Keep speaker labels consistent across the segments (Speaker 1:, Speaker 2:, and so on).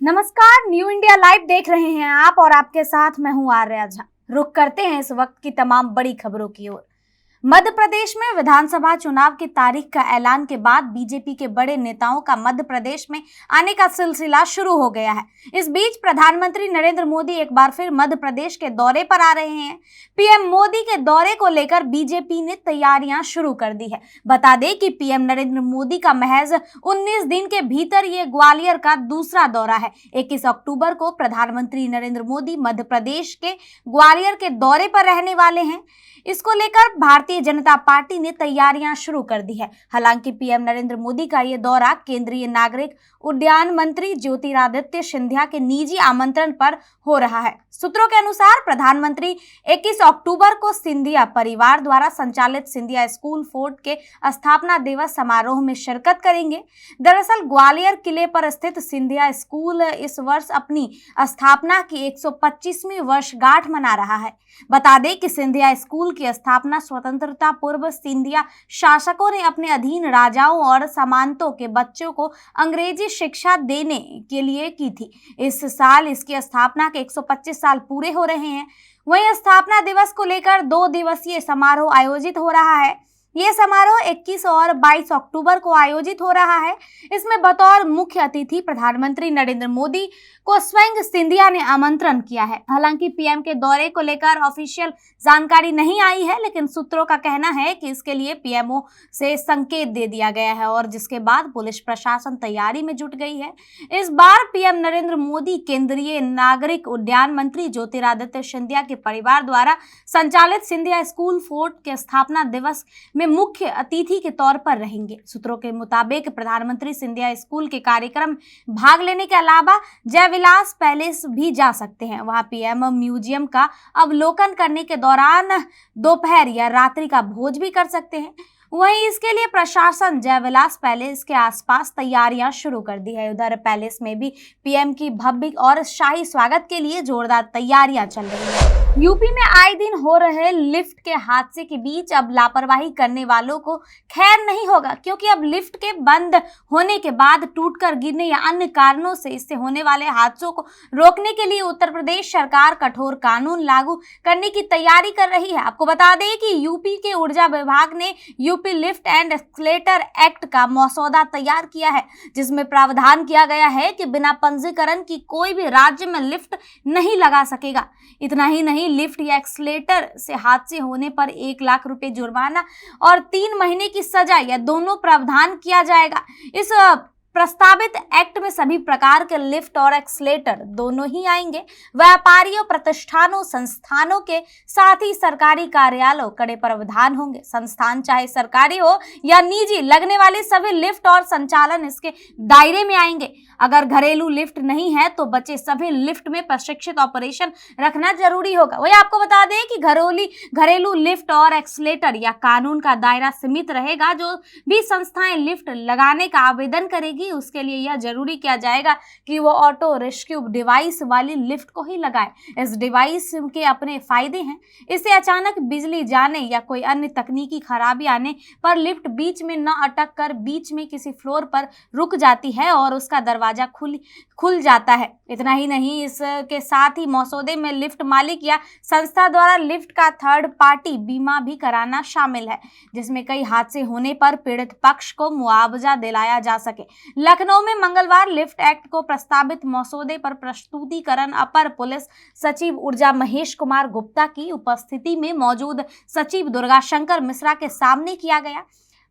Speaker 1: नमस्कार, new India live देख रहे हैं आप और आपके साथ मैं हूं आर्या झा। रुक करते हैं इस वक्त की तमाम बड़ी खबरों की ओर। मध्य प्रदेश में विधानसभा चुनाव की तारीख का ऐलान के बाद बीजेपी के बड़े नेताओं का मध्य प्रदेश में आने का सिलसिला शुरू हो गया है। इस बीच प्रधानमंत्री नरेंद्र मोदी एक बार फिर मध्य प्रदेश के दौरे पर आ रहे हैं। पीएम मोदी के दौरे को लेकर बीजेपी ने तैयारियां शुरू कर दी है। बता दें कि पीएम नरेंद्र मोदी का महज 19 दिन के भीतर ये ग्वालियर का दूसरा दौरा है। 21 अक्टूबर को प्रधानमंत्री नरेंद्र मोदी मध्य प्रदेश के ग्वालियर के दौरे पर रहने वाले हैं। इसको लेकर भारतीय जनता पार्टी ने तैयारियां शुरू कर दी है। हालांकि पीएम नरेंद्र मोदी का ये दौरा केंद्रीय नागरिक उड्डयन मंत्री ज्योतिरादित्य सिंधिया के निजी आमंत्रण पर हो रहा है। सूत्रों के अनुसार प्रधानमंत्री 21 अक्टूबर को सिंधिया परिवार द्वारा संचालित सिंधिया स्कूल फोर्ट के स्थापना दिवस समारोह में शिरकत करेंगे। दरअसल ग्वालियर किले पर स्थित सिंधिया स्कूल इस वर्ष अपनी स्थापना की 125वीं वर्षगांठ मना रहा है। बता दें कि सिंधिया स्कूल की स्थापना स्वतंत्रता पूर्व सिंधिया शासकों ने अपने अधीन राजाओं और सामंतों के बच्चों को अंग्रेजी शिक्षा देने के लिए की थी। इस साल इसकी स्थापना के 125 साल पूरे हो रहे हैं। वहीं स्थापना दिवस को लेकर 2 दिवसीय समारोह आयोजित हो रहा है। ये समारोह 21 और 22 अक्टूबर को आयोजित हो रहा है। इसमें बतौर मुख्य अतिथि प्रधानमंत्री नरेंद्र मोदी को स्वयं सिंधिया ने आमंत्रण किया है। हालांकि पीएम के दौरे को लेकर ऑफिशियल जानकारी नहीं आई है, लेकिन सूत्रों का कहना है कि इसके लिए पीएमओ से संकेत दे दिया गया है और जिसके बाद पुलिस प्रशासन तैयारी में जुट गई है। इस बार पीएम नरेंद्र मोदी केंद्रीय नागरिक उड्डयन मंत्री ज्योतिरादित्य सिंधिया के परिवार द्वारा संचालित सिंधिया स्कूल फोर्ट के स्थापना दिवस में मुख्य अतिथि के तौर पर रहेंगे। सूत्रों के मुताबिक प्रधानमंत्री सिंधिया स्कूल के कार्यक्रम भाग लेने के अलावा जयविलास पैलेस भी जा सकते हैं। वहां पीएम म्यूजियम का अवलोकन करने के दौरान दोपहर या रात्रि का भोज भी कर सकते हैं। वहीं इसके लिए प्रशासन जयविलास पैलेस के आसपास तैयारियां शुरू कर दी है। उधर पैलेस में भी पीएम की भव्य और शाही स्वागत के लिए जोरदार तैयारियां चल रही है। यूपी में आए दिन हो रहे लिफ्ट के हादसे के बीच अब लापरवाही करने वालों को खैर नहीं होगा, क्योंकि अब लिफ्ट के बंद होने के बाद टूटकर गिरने या अन्य कारणों से इससे होने वाले हादसों को रोकने के लिए उत्तर प्रदेश सरकार कठोर कानून लागू करने की तैयारी कर रही है। आपको बता दें कि यूपी के ऊर्जा विभाग ने UP lift and escalator act का मसौदा तैयार किया है, जिसमें प्रावधान किया गया है कि बिना पंजीकरण की कोई भी राज्य में लिफ्ट नहीं लगा सकेगा। इतना ही नहीं, लिफ्ट या एक्सीलेटर से हादसे होने पर 1 लाख रुपए जुर्माना और 3 महीने की सजा या दोनों प्रावधान किया जाएगा। इस प्रस्तावित एक्ट में सभी प्रकार के लिफ्ट और एक्सीलेटर दोनों ही आएंगे। व्यापारियों, प्रतिष्ठानों, संस्थानों के साथ ही सरकारी कार्यालयों कड़े प्रावधान होंगे। संस्थान चाहे सरकारी हो या निजी, लगने वाले सभी लिफ्ट और संचालन इसके दायरे में आएंगे। अगर घरेलू लिफ्ट नहीं है तो बचे सभी लिफ्ट में प्रशिक्षित ऑपरेशन रखना जरूरी होगा। वही आपको बता दें कि घरेलू लिफ्ट और एक्सीलेटर या कानून का दायरा सीमित रहेगा। जो भी संस्थाएं लिफ्ट लगाने का आवेदन करेगी उसके लिए यह जरूरी किया जाएगा कि वो ऑटो रेस्क्यू डिवाइस वाली लिफ्ट को ही लगाए। इस डिवाइस के अपने फायदे हैं। इससे अचानक बिजली जाने या कोई अन्य तकनीकी खराबी आने पर लिफ्ट बीच में न अटक कर बीच में किसी फ्लोर पर रुक जाती है और उसका दरवाजा खुल जाता है। इतना ही नहीं, इसके साथ ही मसौदे में लिफ्ट मालिक या संस्था द्वारा लिफ्ट का थर्ड पार्टी बीमा भी कराना शामिल है, जिसमें कई हादसे होने पर पीड़ित पक्ष को मुआवजा दिलाया जा सके। लखनऊ में मंगलवार लिफ्ट एक्ट को प्रस्तावित मसौदे पर प्रस्तुतिकरण अपर पुलिस सचिव ऊर्जा महेश कुमार गुप्ता की उपस्थिति में मौजूद सचिव दुर्गाशंकर मिश्रा के सामने किया गया।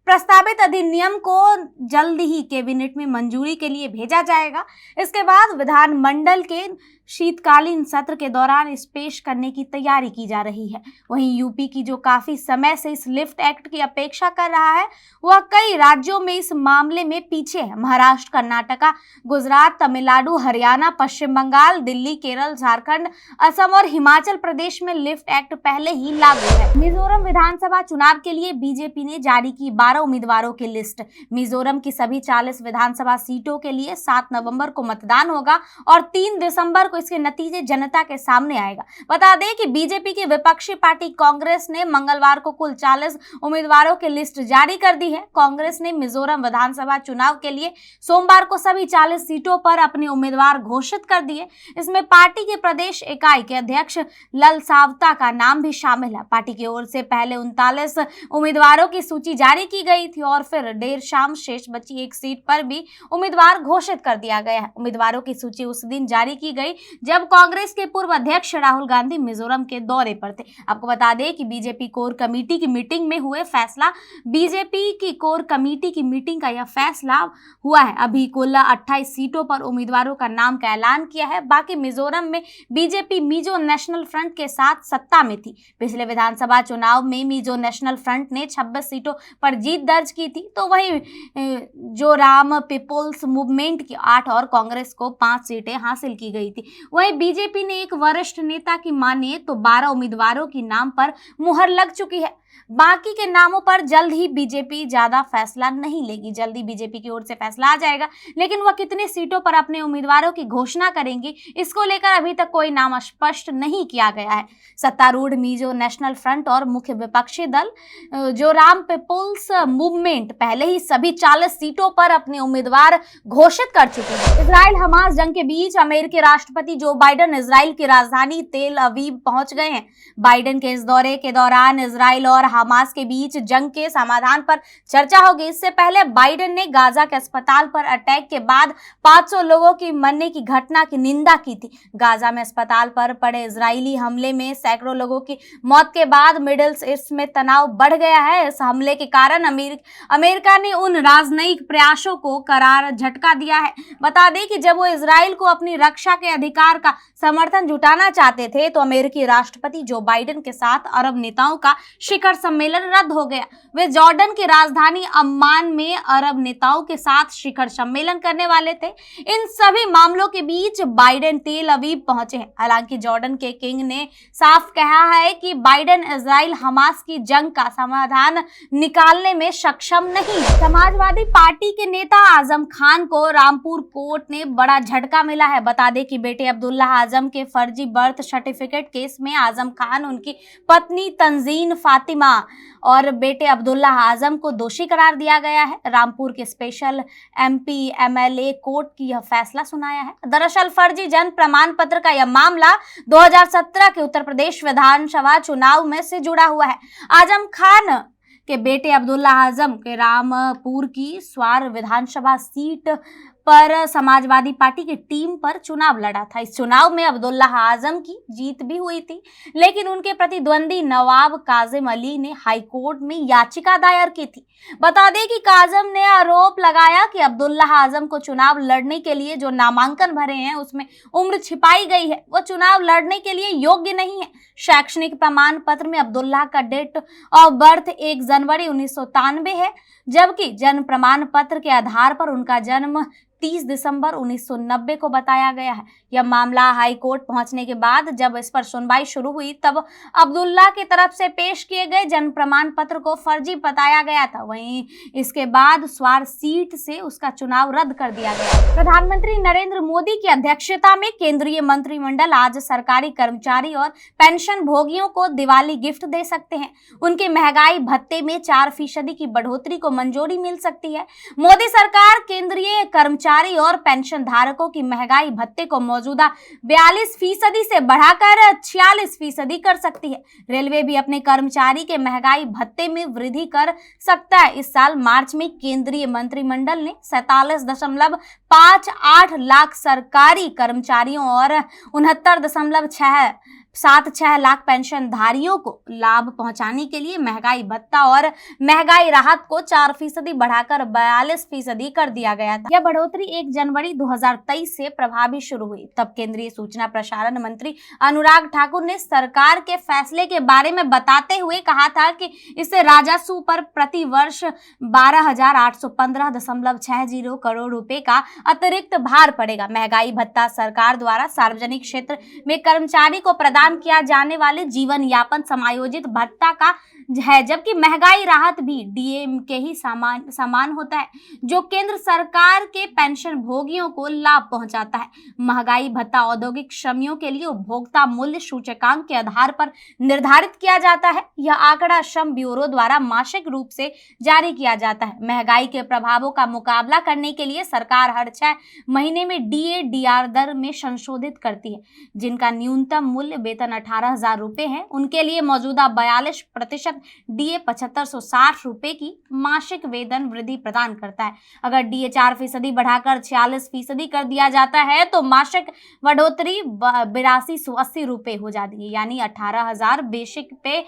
Speaker 1: प्रस्तावित अधिनियम को जल्द ही कैबिनेट में मंजूरी के लिए भेजा जाएगा। इसके बाद विधानमंडल के शीतकालीन सत्र के दौरान इस पेश करने की तैयारी की जा रही है। वहीं यूपी की जो काफी समय से इस लिफ्ट एक्ट की अपेक्षा कर रहा है, वह कई राज्यों में इस मामले में पीछे है। महाराष्ट्र, कर्नाटका, गुजरात, तमिलनाडु, हरियाणा, पश्चिम बंगाल, दिल्ली, केरल, झारखंड, असम और हिमाचल प्रदेश में लिफ्ट एक्ट पहले ही लागू है। मिजोरम विधानसभा चुनाव के लिए बीजेपी ने जारी की 12 उम्मीदवारों की लिस्ट। मिजोरम की सभी 40 विधानसभा सीटों के लिए 7 नवंबर को मतदान होगा और 3 दिसंबर को इसके नतीजे जनता के सामने आएगा। बता दें कि बीजेपी की विपक्षी पार्टी कांग्रेस ने मंगलवार को कुल 40 उम्मीदवारों की लिस्ट जारी कर दी है। कांग्रेस ने मिजोरम विधानसभा चुनाव के लिए सोमवार को सभी 40 सीटों पर अपने उम्मीदवार घोषित कर दिए। इसमें पार्टी के प्रदेश इकाई के अध्यक्ष ललसावता का नाम भी शामिल है। पार्टी की ओर से पहले 39 उम्मीदवारों की सूची जारी की गई थी और फिर देर शाम शेष बची एक सीट पर भी उम्मीदवार घोषित कर दिया गया है। उम्मीदवारों की सूची उस दिन जारी की गई जब कांग्रेस के पूर्व अध्यक्ष राहुल गांधी मिजोरम के दौरे पर थे। आपको बता दें कि बीजेपी कोर कमेटी की मीटिंग में हुए फैसला बीजेपी की कोर कमेटी की मीटिंग का यह फैसला हुआ है। अभी कुल 28 सीटों पर उम्मीदवारों का नाम का ऐलान किया है। बाकी मिजोरम में बीजेपी मिजो नेशनल फ्रंट के साथ सत्ता में थी। पिछले विधानसभा चुनाव में मिजो नेशनल फ्रंट ने 26 सीटों पर जीत दर्ज की थी, तो वहीं मिजोरम पीपुल्स मूवमेंट की 8 और कांग्रेस को 5 सीटें हासिल की गई थी। वहीं बीजेपी ने एक वरिष्ठ नेता की माने तो 12 उम्मीदवारों की नाम पर मुहर लग चुकी है। बाकी के नामों पर जल्द ही बीजेपी ज्यादा फैसला नहीं लेगी। जल्दी बीजेपी की ओर से फैसला आ जाएगा, लेकिन वह कितने सीटों पर अपने उम्मीदवारों की घोषणा करेंगी, इसको लेकर अभी तक कोई नाम स्पष्ट नहीं किया गया है। सत्तारूढ़ मिजो नेशनल फ्रंट और मुख्य विपक्षी दल मिजोरम पीपुल्स मूवमेंट पहले ही सभी 40 सीटों पर अपने उम्मीदवार घोषित कर चुके हैं। इजराइल हमास जंग के बीच अमेरिकी राष्ट्रपति जो बाइडेन इजराइल की राजधानी तेल अवीव पहुंच गए हैं। बाइडेन के इस दौरे के दौरान इजराइल और हमास के बीच जंग के समाधान पर चर्चा होगी। इससे पहले बाइडेन ने गाजा के अस्पताल पर अटैक के बाद 500 लोगों की मरने की घटना की निंदा की थी। गाजा में अस्पताल पर पड़े इजरायली हमले में सैकड़ों लोगों की मौत के बाद मिडिल ईस्ट में तनाव बढ़ गया है। इस हमले के कारण अमेरिका ने उन राजनयिक प्रयासों को करार झटका दिया है। बता दें कि जब वो इजराइल को अपनी रक्षा के अधिकार का समर्थन जुटाना चाहते थे, तो अमेरिकी राष्ट्रपति जो बाइडेन के साथ अरब नेताओं का शिखर सम्मेलन रद्द हो गया। वे जॉर्डन की राजधानी अम्मान में अरब नेताओं के साथ शिखर सम्मेलन करने वाले थे। इन सभी मामलों के बीच बाइडेन तेल अवीव पहुंचे हैं। हालांकि जॉर्डन के किंग ने साफ कहा है कि बाइडेन इजराइल हमास की जंग का समाधान निकालने में सक्षम नहीं। समाजवादी पार्टी के नेता आजम खान को रामपुर कोर्ट ने बड़ा झटका मिला है। बता दें कि बेटे अब्दुल्ला आजम के फर्जी बर्थ सर्टिफिकेट केस में आजम खान, उनकी पत्नी तंजीन फातिमा और बेटे अब्दुल्ला आजम को दोषी करार दिया गया है। रामपुर के स्पेशल एमपी एमएलए कोर्ट की यह फैसला सुनाया है। दरअसल फर्जी जन्म प्रमाण पत्र का यह मामला 2017 के उत्तर प्रदेश विधानसभा चुनाव में से जुड़ा हुआ है। आजम खान के बेटे अब्दुल्ला आजम के रामपुर की स्वार विधानसभा सीट पर समाजवादी पार्टी की टीम पर चुनाव लड़ा था। इस चुनाव में अब्दुल्ला आजम की जीत भी हुई थी, लेकिन उनके प्रतिद्वंदी नवाब काजिम अली ने हाईकोर्ट में याचिका दायर की थी। बता दें कि काजिम ने आरोप लगाया कि अब्दुल्ला आजम को चुनाव लड़ने के लिए जो नामांकन भरे हैं उसमें उम्र छिपाई गई है, वो चुनाव लड़ने के लिए योग्य नहीं है। शैक्षणिक प्रमाण पत्र में अब्दुल्ला का डेट ऑफ बर्थ 1 जनवरी 1993 है, जबकि जन्म प्रमाण पत्र के आधार पर उनका जन्म 30 दिसंबर 1990 को बताया गया है। यह मामला हाई कोर्ट पहुंचने के बाद जब इस पर सुनवाई शुरू हुई, तब अब्दुल्ला की तरफ से पेश किए गए जन्म प्रमाण पत्र को फर्जी बताया गया था। वहीं इसके बाद स्वार सीट से उसका चुनाव रद्द कर दिया गया। प्रधानमंत्री नरेंद्र मोदी की अध्यक्षता में केंद्रीय मंत्रिमंडल आज सरकारी कर्मचारी और पेंशन भोगियों को दिवाली गिफ्ट दे सकते हैं। उनके महंगाई भत्ते में 4% की बढ़ोतरी को मंजूरी मिल सकती है। मोदी सरकार केंद्रीय कर्मचारी और पेंशन धारकों की महंगाई भत्ते को मौजूदा 42% से बढ़ाकर 46% कर सकती है। रेलवे भी अपने कर्मचारी के महंगाई भत्ते में वृद्धि कर सकता है। इस साल मार्च में केंद्रीय मंत्रिमंडल ने 47.58 लाख सरकारी कर्मचारियों और 69.76 लाख पेंशनधारियों को लाभ पहुंचाने के लिए महंगाई भत्ता और महंगाई राहत को 4% बढ़ाकर 42% कर दिया गया था। यह बढ़ोतरी 1 जनवरी 2023 से प्रभावी शुरू हुई। तब केंद्रीय सूचना प्रसारण मंत्री अनुराग ठाकुर ने सरकार के फैसले के बारे में बताते हुए कहा था कि इससे राजस्व पर प्रति वर्ष 12,815.60 करोड़ रुपए का अतिरिक्त भार पड़ेगा। महंगाई भत्ता सरकार द्वारा सार्वजनिक क्षेत्र में कर्मचारी को प्रदान किया जाने वाले जीवन यापन समायोजित भत्ता का है, जबकि महंगाई राहत भी डीए के ही समान होता है, जो केंद्र सरकार के पेंशन भोगियों को लाभ पहुंचाता है। महंगाई भत्ता औद्योगिक श्रमियों के लिए उपभोक्ता मूल्य सूचकांक के आधार पर निर्धारित किया जाता है। यह आंकड़ा श्रम ब्यूरो द्वारा मासिक रूप से जारी किया जाता है। महंगाई के प्रभावों का मुकाबला करने के लिए सरकार हर 6 महीने में डीए डीआर दर में संशोधित करती है। जिनका न्यूनतम मूल्य वेतन 18,000 रुपए है, उनके लिए मौजूदा 42% डीए 7560 रुपए की मासिक वेतन वृद्धि प्रदान करता है। अगर डीए 4% बढ़ाकर 46% कर दिया जाता है तो मासिक बढ़ोतरी 8280 रुपए हो जाती है, यानी 18,000 बेसिक पे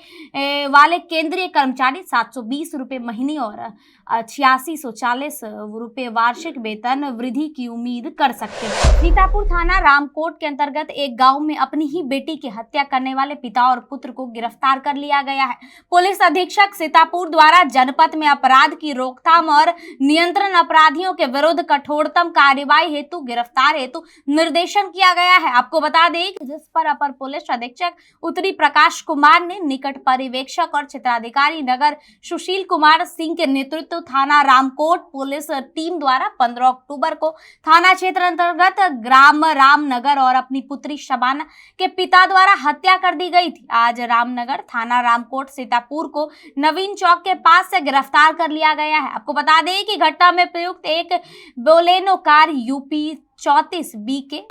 Speaker 1: वाले केंद्रीय कर्मचारी 720 रुपए महीने और 8640 रुपए वार्षिक वेतन वृद्धि की उम्मीद कर सकते हैं। सीतापुर थाना रामकोट के अंतर्गत एक गांव में अपनी ही बेटी की हत्या करने वाले पिता और पुत्र को गिरफ्तार कर लिया गया है। पुलिस अधीक्षक सीतापुर द्वारा जनपद में अपराध की रोकथाम और नियंत्रण, अपराधियों के विरुद्ध कठोरतम कार्रवाई हेतु गिरफ्तार हेतु निर्देशन किया गया है। आपको बता दें कि जिस पर अपर पुलिस अधीक्षक उत्तरी प्रकाश कुमार ने निकट पर्यवेक्षक और क्षेत्राधिकारी नगर सुशील कुमार सिंह के नेतृत्व थाना रामकोट पुलिस टीम द्वारा 15 अक्टूबर को थाना क्षेत्र अंतर्गत ग्राम रामनगर और अपनी पुत्री शबाना के पिता द्वारा हत्या कर दी गई थी। आज रामनगर थाना रामकोट सीतापुर को नवीन चौक के पास से गिरफ्तार कर लिया गया है। आपको बता दें कि घटना में प्रयुक्त एक बोलेनो कार यूपी 34 BK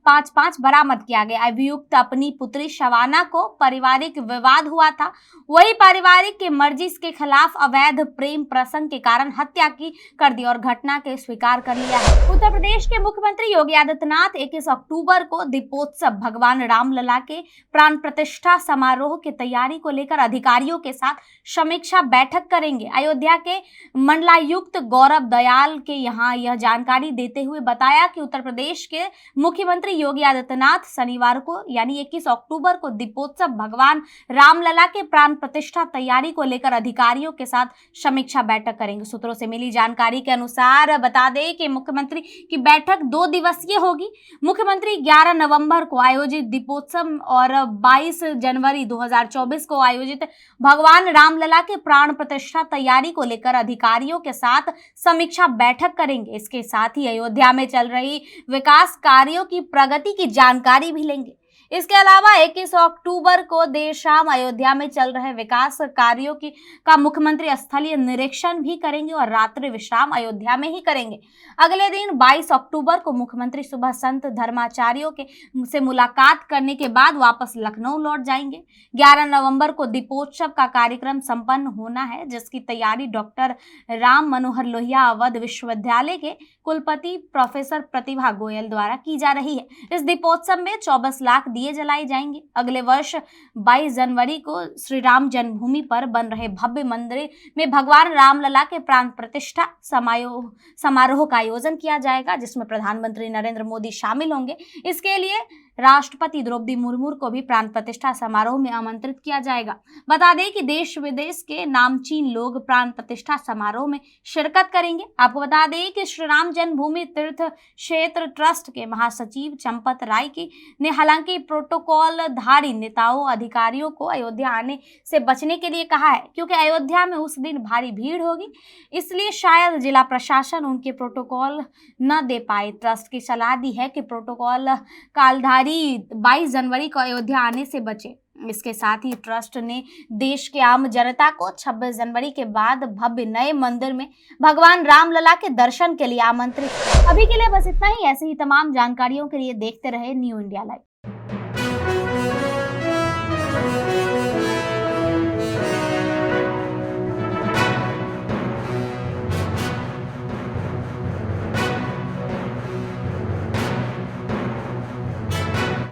Speaker 1: 455 बरामद किया गया। अभियुक्त अपनी पुत्री शबाना को पारिवारिक विवाद हुआ था, वही पारिवारिक की मर्जी के खिलाफ अवैध प्रेम प्रसंग के कारण हत्या की कर दी और घटना के स्वीकार कर लिया है। उत्तर प्रदेश के मुख्यमंत्री योगी आदित्यनाथ 21 अक्टूबर को दीपोत्सव भगवान रामलला के प्राण प्रतिष्ठा समारोह की तैयारी को लेकर अधिकारियों के साथ समीक्षा बैठक करेंगे। अयोध्या के मंडलायुक्त गौरव दयाल के यहाँ यह जानकारी देते हुए बताया कि उत्तर प्रदेश के मुख्यमंत्री योगी आदित्यनाथ शनिवार को यानी 21 अक्टूबर को दीपोत्सव भगवान रामलला के प्राण प्रतिष्ठा तैयारी को लेकर अधिकारियों के साथ समीक्षा बैठक करेंगे। सूत्रों से मिली जानकारी के अनुसार बता दें कि मुख्यमंत्री की बैठक 2 दिवसीय होगी। मुख्यमंत्री 11 नवंबर को आयोजित दीपोत्सव और 22 जनवरी 2024 को आयोजित भगवान रामलला के प्राण प्रतिष्ठा तैयारी को लेकर अधिकारियों के साथ समीक्षा बैठक करेंगे। इसके साथ ही अयोध्या में चल रही विकास कार्यों की प्रगति की जानकारी भी लेंगे। इसके अलावा 21 अक्टूबर को देर शाम अयोध्या में चल रहे विकास कार्यों का मुख्यमंत्री स्थलीय निरीक्षण भी करेंगे और रात्रि विश्राम अयोध्या में ही करेंगे। अगले दिन 22 अक्टूबर को मुख्यमंत्री सुबह संत धर्माचार्यों से मुलाकात करने के बाद वापस लखनऊ लौट जाएंगे। 11 नवंबर को दीपोत्सव का कार्यक्रम संपन्न होना है, जिसकी तैयारी डॉक्टर राम मनोहर लोहिया अवध विश्वविद्यालय के कुलपति प्रोफेसर प्रतिभा गोयल द्वारा की जा रही है। इस दीपोत्सव में 24 लाख दिए जलाए जाएंगे। अगले वर्ष 22 जनवरी को श्री राम जन्मभूमि पर बन रहे भव्य मंदिर में भगवान रामलला के प्राण प्रतिष्ठा समारोह का आयोजन किया जाएगा, जिसमें प्रधानमंत्री नरेंद्र मोदी शामिल होंगे। इसके लिए राष्ट्रपति द्रौपदी मुर्मू को भी प्राण प्रतिष्ठा समारोह में आमंत्रित किया जाएगा। बता दें कि देश विदेश के नामचीन लोग प्राण प्रतिष्ठा समारोह में शिरकत करेंगे। आपको बता दें कि श्री राम जन्मभूमि तीर्थ क्षेत्र ट्रस्ट के महासचिव चंपत राय ने हालांकि प्रोटोकॉलधारी नेताओं अधिकारियों को अयोध्या आने से बचने के लिए कहा है, क्योंकि अयोध्या में उस दिन भारी भीड़ होगी, इसलिए शायद जिला प्रशासन उनके प्रोटोकॉल न दे पाए। ट्रस्ट की सलाह दी है कि प्रोटोकॉल कालधारी 22 जनवरी को अयोध्या आने से बचे। इसके साथ ही ट्रस्ट ने देश के आम जनता को 26 जनवरी के बाद भव्य नए मंदिर में भगवान रामलला के दर्शन के लिए आमंत्रित। अभी के लिए बस इतना ही। ऐसे ही तमाम जानकारियों के लिए देखते रहे न्यू इंडिया लाइव।